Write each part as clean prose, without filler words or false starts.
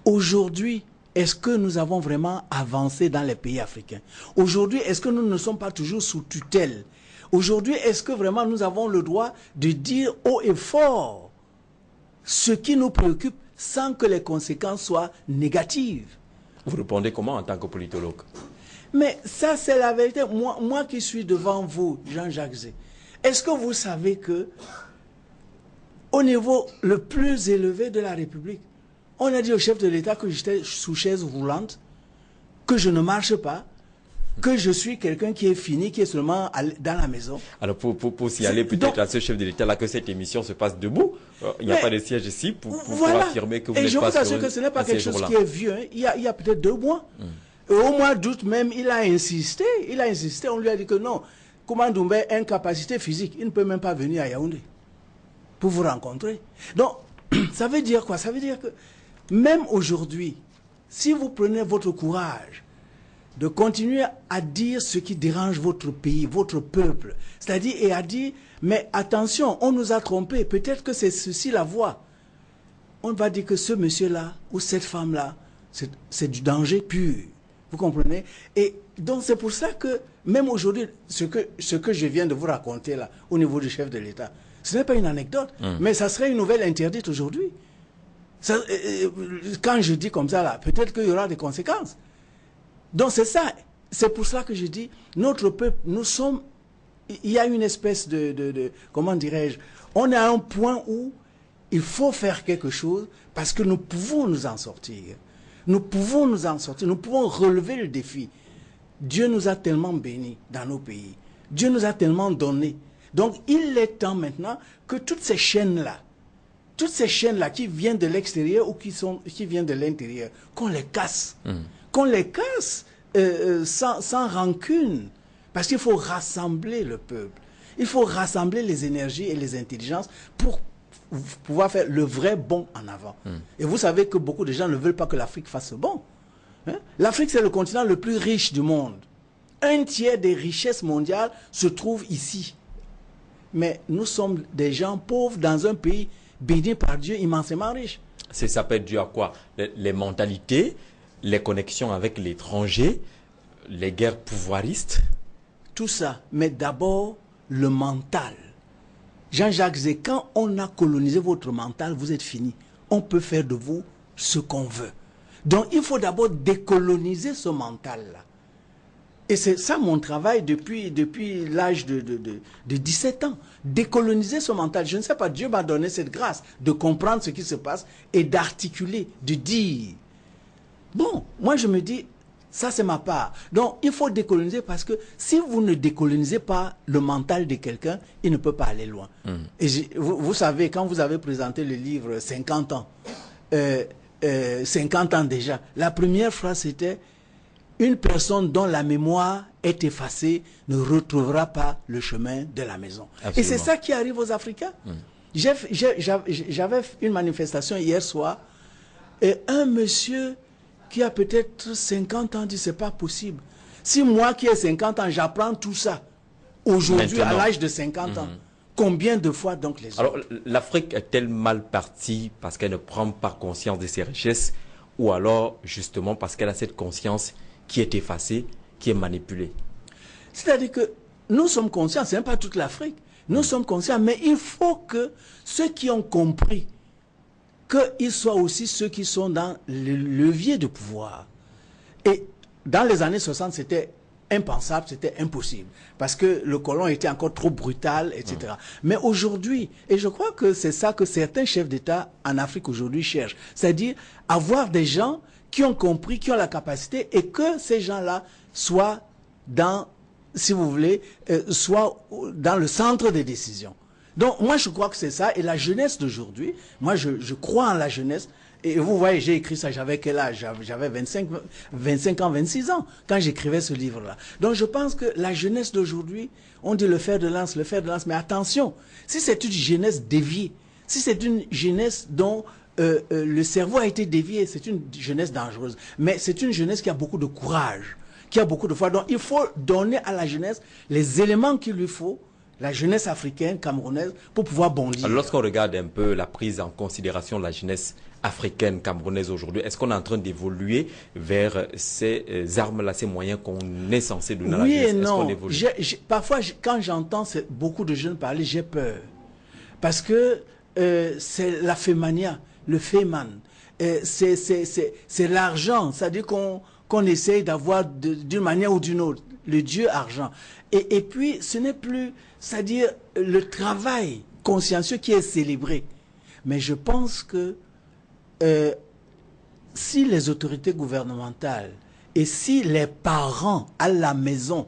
aujourd'hui, est-ce que nous avons vraiment avancé dans les pays africains? Aujourd'hui, est-ce que nous ne sommes pas toujours sous tutelle? Aujourd'hui, est-ce que vraiment nous avons le droit de dire haut et fort ce qui nous préoccupe sans que les conséquences soient négatives? Vous répondez comment en tant que politologue? Mais ça, c'est la vérité. Moi qui suis devant vous, Jean-Jacques Zé, est-ce que vous savez que au niveau le plus élevé de la République, on a dit au chef de l'État que j'étais sous chaise roulante, que je ne marche pas, que je suis quelqu'un qui est fini, qui est seulement dans la maison. Alors pour s'y aller peut-être à ce chef de l'État là, que cette émission se passe debout, il n'y a pas de siège ici pour affirmer que vous n'êtes pas. Et je vous assure que ce n'est pas quelque chose qui est vieux. Hein. Il y a peut-être 2 mois. Et au mois d'août même, il a insisté, on lui a dit que non, Kouma Doumbé a une capacité physique, il ne peut même pas venir à Yaoundé pour vous rencontrer. Donc, ça veut dire quoi? Ça veut dire que même aujourd'hui, si vous prenez votre courage de continuer à dire ce qui dérange votre pays, votre peuple, c'est-à-dire et à dire, mais attention, on nous a trompés, peut-être que c'est ceci la voie. On va dire que ce monsieur-là ou cette femme-là, c'est du danger pur. Vous comprenez? Et donc c'est pour ça que même aujourd'hui, ce que je viens de vous raconter là, au niveau du chef de l'État, ce n'est pas une anecdote, mais ça serait une nouvelle interdite aujourd'hui. Quand je dis comme ça là, peut-être qu'il y aura des conséquences. Donc c'est ça, c'est pour ça que je dis, notre peuple, nous sommes, il y a une espèce de comment dirais-je, on est à un point où il faut faire quelque chose parce que nous pouvons nous en sortir. Nous pouvons nous en sortir, nous pouvons relever le défi. Dieu nous a tellement bénis dans nos pays. Dieu nous a tellement donné. Donc il est temps maintenant que toutes ces chaînes-là qui viennent de l'extérieur ou qui viennent de l'intérieur, qu'on les casse. Qu'on les casse sans rancune. Parce qu'il faut rassembler le peuple. Il faut rassembler les énergies et les intelligences pour pouvoir faire le vrai bond en avant. Et vous savez que beaucoup de gens ne veulent pas que l'Afrique fasse ce bond. Hein? L'Afrique, c'est le continent le plus riche du monde. 1/3 des richesses mondiales se trouvent ici. Mais nous sommes des gens pauvres dans un pays béni par Dieu, immensément riche. Ça peut être dû à quoi? Les mentalités, les connexions avec l'étranger, les guerres pouvoiristes? Tout ça, mais d'abord le mental. Jean-Jacques Zé, quand on a colonisé votre mental, vous êtes fini. On peut faire de vous ce qu'on veut. Donc il faut d'abord décoloniser ce mental-là. Et c'est ça mon travail depuis l'âge de 17 ans. Décoloniser ce mental. Je ne sais pas, Dieu m'a donné cette grâce de comprendre ce qui se passe et d'articuler, de dire. Bon, moi je me dis, ça c'est ma part. Donc il faut décoloniser parce que si vous ne décolonisez pas le mental de quelqu'un, il ne peut pas aller loin. Et vous savez, quand vous avez présenté le livre 50 ans, 50 ans déjà, la première phrase c'était: une personne dont la mémoire est effacée ne retrouvera pas le chemin de la maison. Absolument. Et c'est ça qui arrive aux Africains. J'avais une manifestation hier soir et un monsieur qui a peut-être 50 ans dit c'est pas possible. Si moi qui ai 50 ans, j'apprends tout ça aujourd'hui à l'âge de 50 ans, combien de fois donc les autres? Alors l'Afrique est-elle mal partie parce qu'elle ne prend pas conscience de ses richesses ou alors justement parce qu'elle a cette conscience qui est effacée, qui est manipulée? C'est-à-dire que nous sommes conscients, ce n'est pas toute l'Afrique, nous sommes conscients, mais il faut que ceux qui ont compris qu'ils soient aussi ceux qui sont dans le levier de pouvoir. Et dans les années 60, c'était impensable, c'était impossible, parce que le colon était encore trop brutal, etc. Mais aujourd'hui, et je crois que c'est ça que certains chefs d'État en Afrique aujourd'hui cherchent, c'est-à-dire avoir des gens qui ont compris, qui ont la capacité, et que ces gens-là soient dans, si vous voulez, soient dans le centre des décisions. Donc moi je crois que c'est ça, et la jeunesse d'aujourd'hui, moi je crois en la jeunesse, et vous voyez, j'ai écrit ça, j'avais quel âge? J'avais 25 ans, 26 ans, quand j'écrivais ce livre-là. Donc je pense que la jeunesse d'aujourd'hui, on dit le fer de lance, mais attention, si c'est une jeunesse déviée, si c'est une jeunesse dont le cerveau a été dévié, c'est une jeunesse dangereuse. Mais c'est une jeunesse qui a beaucoup de courage, qui a beaucoup de foi. Donc il faut donner à la jeunesse les éléments qu'il lui faut, la jeunesse africaine, camerounaise, pour pouvoir bondir. Lorsqu'on regarde un peu la prise en considération de la jeunesse africaine, camerounaise aujourd'hui? Est-ce qu'on est en train d'évoluer vers ces armes-là, ces moyens qu'on est censé donner à la jeunesse? Oui et non. Parfois, quand j'entends beaucoup de jeunes parler, j'ai peur. Parce que c'est la fémania, le féman. C'est l'argent, c'est-à-dire qu'on essaye d'avoir d'une manière ou d'une autre, le dieu argent. Et puis, ce n'est plus, c'est-à-dire le travail consciencieux qui est célébré. Mais je pense que si les autorités gouvernementales et si les parents à la maison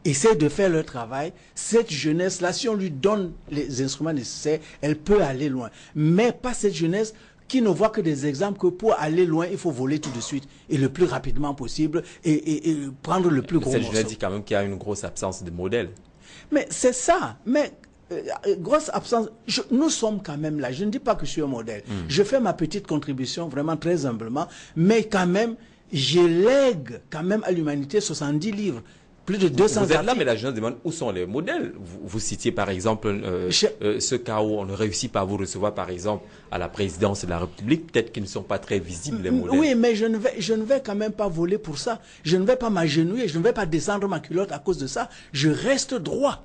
essaient de faire leur travail, cette jeunesse-là, si on lui donne les instruments nécessaires, elle peut aller loin. Mais pas cette jeunesse qui ne voit que des exemples que pour aller loin, il faut voler tout de suite et le plus rapidement possible et prendre le plus gros morceau. Cette jeunesse dit quand même qu'il y a une grosse absence de modèle. Mais c'est ça. Mais grosse absence. Nous sommes quand même là. Je ne dis pas que je suis un modèle. Je fais ma petite contribution vraiment très humblement, mais quand même, je lègue quand même à l'humanité 70 livres. Plus de 200 Vous êtes là, mais la jeunesse demande où sont les modèles. Vous citiez par exemple ce cas où on ne réussit pas à vous recevoir, par exemple, à la présidence de la République. Peut-être qu'ils ne sont pas très visibles, les modèles. Oui, mais je ne vais quand même pas voler pour ça. Je ne vais pas m'agenouiller, je ne vais pas descendre ma culotte à cause de ça. Je reste droit.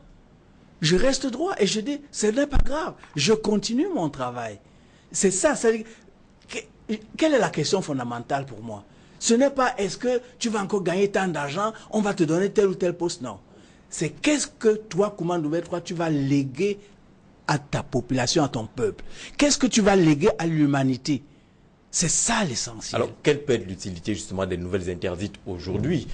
Je reste droit et je dis, ce n'est pas grave. Je continue mon travail. C'est ça. Quelle est la question fondamentale pour moi? Ce n'est pas est-ce que tu vas encore gagner tant d'argent, on va te donner tel ou tel poste, non. C'est qu'est-ce que toi, Kouma Ndoumbe III, tu vas léguer à ta population, à ton peuple. Qu'est-ce que tu vas léguer à l'humanité? C'est ça l'essentiel. Alors, quelle peut être l'utilité justement des nouvelles interdites aujourd'hui?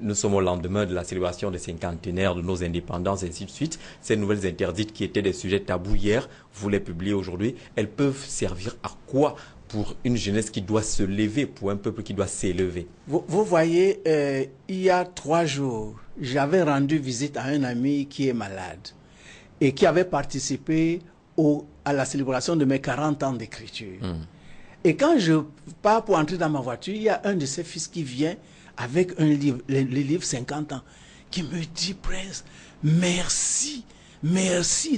Nous sommes au lendemain de la célébration des cinquantenaires de nos indépendances, et ainsi de suite. Ces nouvelles interdites qui étaient des sujets tabous hier, vous les publiez aujourd'hui, elles peuvent servir à quoi pour une jeunesse qui doit se lever, pour un peuple qui doit s'élever? Vous voyez, il y a 3 jours, j'avais rendu visite à un ami qui est malade et qui avait participé à la célébration de mes 40 ans d'écriture. Et quand je pars pour entrer dans ma voiture, il y a un de ses fils qui vient avec un livre, le livre 50 ans, qui me dit, Prince, merci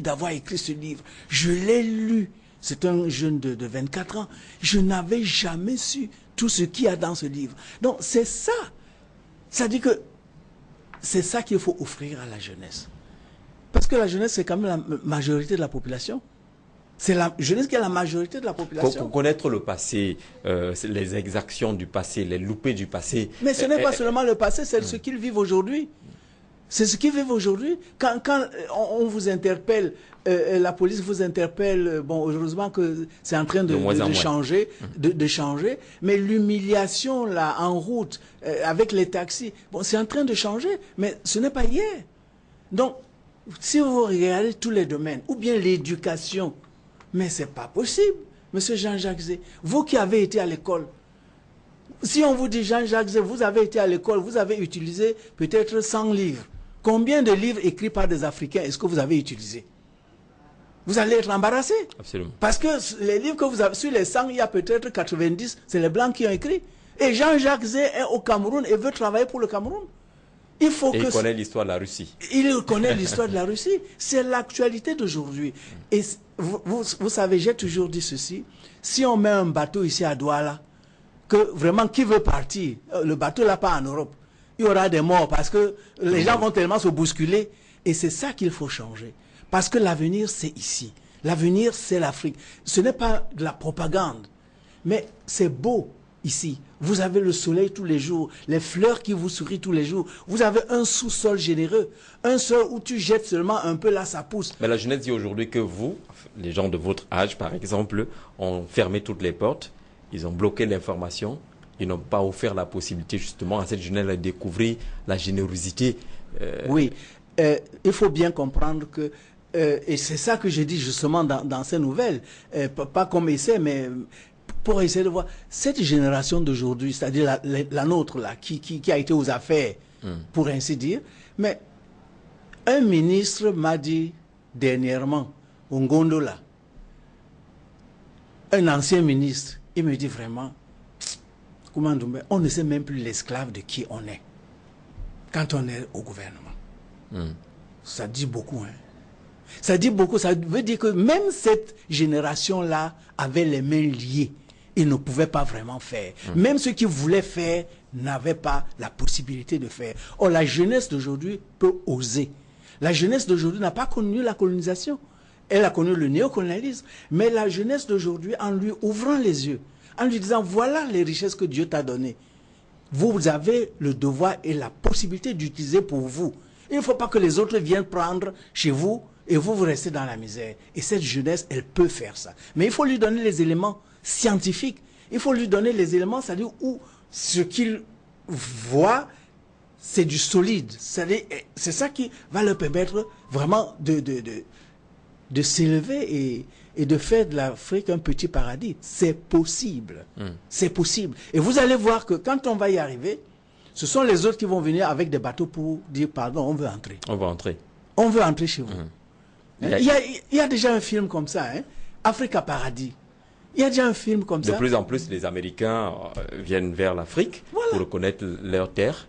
d'avoir écrit ce livre. Je l'ai lu. C'est un jeune de 24 ans. Je n'avais jamais su tout ce qu'il y a dans ce livre. Donc, c'est ça. Ça dit que c'est ça qu'il faut offrir à la jeunesse. Parce que la jeunesse, c'est quand même la majorité de la population. C'est la jeunesse qui est la majorité de la population. Pour connaître le passé, les exactions du passé, les loupés du passé. Mais ce n'est pas seulement le passé, c'est ce qu'ils vivent aujourd'hui. C'est ce qu'ils vivent aujourd'hui. Quand on vous interpelle, la police vous interpelle, bon, heureusement que c'est en train de changer, de changer, mais l'humiliation là, en route, avec les taxis, bon, c'est en train de changer, mais ce n'est pas hier. Donc, si vous regardez tous les domaines, ou bien l'éducation, mais c'est pas possible, Monsieur Jean-Jacques Zé. Vous qui avez été à l'école, si on vous dit Jean-Jacques Zé, vous avez été à l'école, vous avez utilisé peut-être 100 livres. Combien de livres écrits par des Africains est-ce que vous avez utilisé? Vous allez être embarrassé. Absolument. Parce que les livres que vous avez, sur les 100, il y a peut-être 90, c'est les Blancs qui ont écrit. Et Jean-Jacques Zé est au Cameroun et veut travailler pour le Cameroun. Il connaît l'histoire de la Russie. Il connaît l'histoire de la Russie. C'est l'actualité d'aujourd'hui. Et vous savez, j'ai toujours dit ceci. Si on met un bateau ici à Douala, que vraiment, qui veut partir? Le bateau là pas en Europe. Il y aura des morts parce que les gens vont tellement se bousculer. Et c'est ça qu'il faut changer. Parce que l'avenir, c'est ici. L'avenir, c'est l'Afrique. Ce n'est pas de la propagande. Mais c'est beau ici. Vous avez le soleil tous les jours, les fleurs qui vous sourient tous les jours. Vous avez un sous-sol généreux, un sol où tu jettes seulement un peu, là ça pousse. Mais la jeunesse dit aujourd'hui que vous, les gens de votre âge par exemple, ont fermé toutes les portes, ils ont bloqué l'information, ils n'ont pas offert la possibilité justement à cette jeunesse de découvrir la générosité. Oui, il faut bien comprendre que, et c'est ça que j'ai dit justement dans ces nouvelles, pas comme essai, mais pour essayer de voir cette génération d'aujourd'hui, c'est-à-dire la nôtre, là, qui a été aux affaires, pour ainsi dire. Mais un ministre m'a dit dernièrement, au Ngondola, un ancien ministre, il me dit vraiment, Kouma Ndoumbe, on ne sait même plus l'esclave de qui on est quand on est au gouvernement. Ça dit beaucoup, hein. Ça dit beaucoup. Ça veut dire que même cette génération-là avait les mains liées. Ils ne pouvaient pas vraiment faire. Même ceux qui voulaient faire n'avaient pas la possibilité de faire. Or, la jeunesse d'aujourd'hui peut oser. La jeunesse d'aujourd'hui n'a pas connu la colonisation. Elle a connu le néocolonialisme. Mais la jeunesse d'aujourd'hui, en lui ouvrant les yeux, en lui disant, voilà les richesses que Dieu t'a données. Vous avez le devoir et la possibilité d'utiliser pour vous. Il ne faut pas que les autres viennent prendre chez vous et vous restez dans la misère. Et cette jeunesse, elle peut faire ça. Mais il faut lui donner les éléments scientifiques. Il faut lui donner les éléments, c'est-à-dire où ce qu'il voit, c'est du solide. C'est ça qui va leur permettre vraiment de s'élever et de faire de l'Afrique un petit paradis. C'est possible. C'est possible. Et vous allez voir que quand on va y arriver, ce sont les autres qui vont venir avec des bateaux pour dire, pardon, on veut entrer. On va entrer. On veut entrer chez vous. Il y a déjà un film comme ça, hein? Africa Paradis. Il y a déjà un film comme ça. De plus en plus, les Américains viennent vers l'Afrique pour reconnaître leur terre.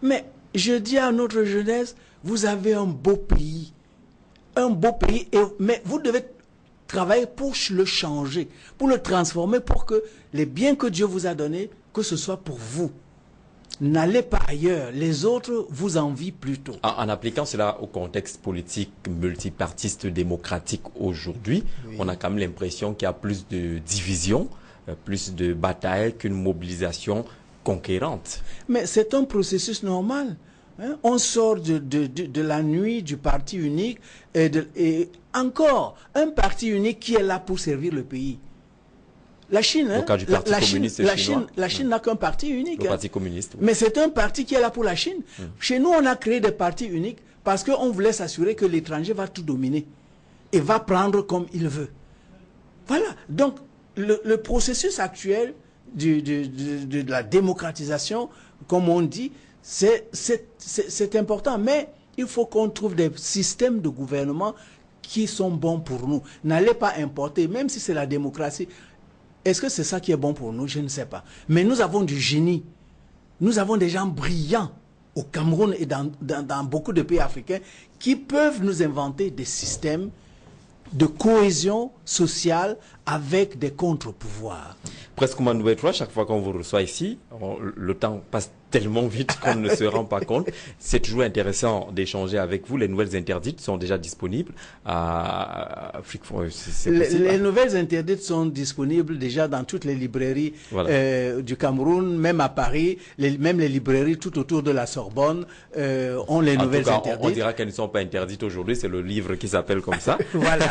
Mais je dis à notre jeunesse, vous avez un beau pays. Un beau pays, mais vous devez travailler pour le changer, pour le transformer, pour que les biens que Dieu vous a donnés, que ce soit pour vous. N'allez pas ailleurs, les autres vous envient plutôt. En appliquant cela au contexte politique multipartiste démocratique aujourd'hui, on a quand même l'impression qu'il y a plus de division, plus de batailles qu'une mobilisation conquérante. Mais c'est un processus normal. Hein? On sort de la nuit du parti unique et encore un parti unique qui est là pour servir le pays. La Chine, hein, la Chine n'a qu'un parti unique. Le parti communiste. Oui. Mais c'est un parti qui est là pour la Chine. Chez nous, on a créé des partis uniques parce qu'on voulait s'assurer que l'étranger va tout dominer et va prendre comme il veut. Voilà. Donc, le processus actuel de la démocratisation, comme on dit, c'est important. Mais il faut qu'on trouve des systèmes de gouvernement qui sont bons pour nous. N'allez pas importer, même si c'est la démocratie. Est-ce que c'est ça qui est bon pour nous? Je ne sais pas. Mais nous avons du génie. Nous avons des gens brillants au Cameroun et dans beaucoup de pays africains qui peuvent nous inventer des systèmes de cohésion sociale avec des contre-pouvoirs. Presque Mandoué 3, chaque fois qu'on vous reçoit ici, le temps passe tellement vite qu'on ne se rend pas compte. C'est toujours intéressant d'échanger avec vous. Les nouvelles interdites sont déjà disponibles à Afrique. Les nouvelles interdites sont disponibles déjà dans toutes les librairies du Cameroun, même à Paris, même les librairies tout autour de la Sorbonne ont les nouvelles interdites. On dira qu'elles ne sont pas interdites aujourd'hui, c'est le livre qui s'appelle comme ça. Voilà.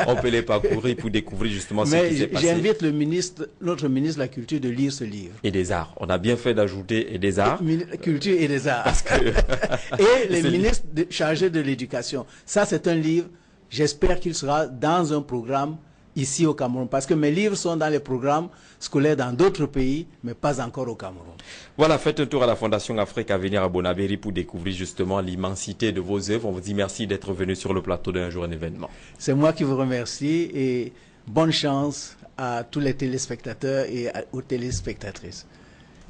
On peut les parcourir pour découvrir justement ce qui s'est passé. J'invite notre ministre de la Culture de lire ce livre. Et des arts. On a bien fait d'ajouter et des arts. Culture et des arts. Parce que et les ministres chargés de l'éducation. Ça, c'est un livre, j'espère qu'il sera dans un programme ici au Cameroun. Parce que mes livres sont dans les programmes scolaires dans d'autres pays, mais pas encore au Cameroun. Voilà, faites un tour à la Fondation Afrique à venir à Bonabéry pour découvrir justement l'immensité de vos œuvres. On vous dit merci d'être venu sur le plateau d'Un jour un événement. C'est moi qui vous remercie et bonne chance à tous les téléspectateurs et aux téléspectatrices.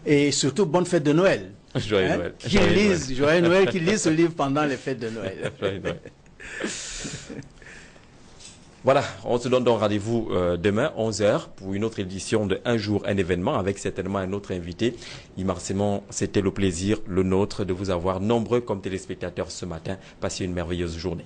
Et surtout, bonne fête de Noël. Joyeux Noël. Joyeux Noël, qui lisent ce livre pendant les fêtes de Noël. Joyeux Noël. Voilà, on se donne donc rendez-vous demain, 11h, pour une autre édition de Un jour, un événement, avec certainement un autre invité. Immensément, c'était le plaisir, le nôtre, de vous avoir nombreux comme téléspectateurs ce matin. Passez une merveilleuse journée.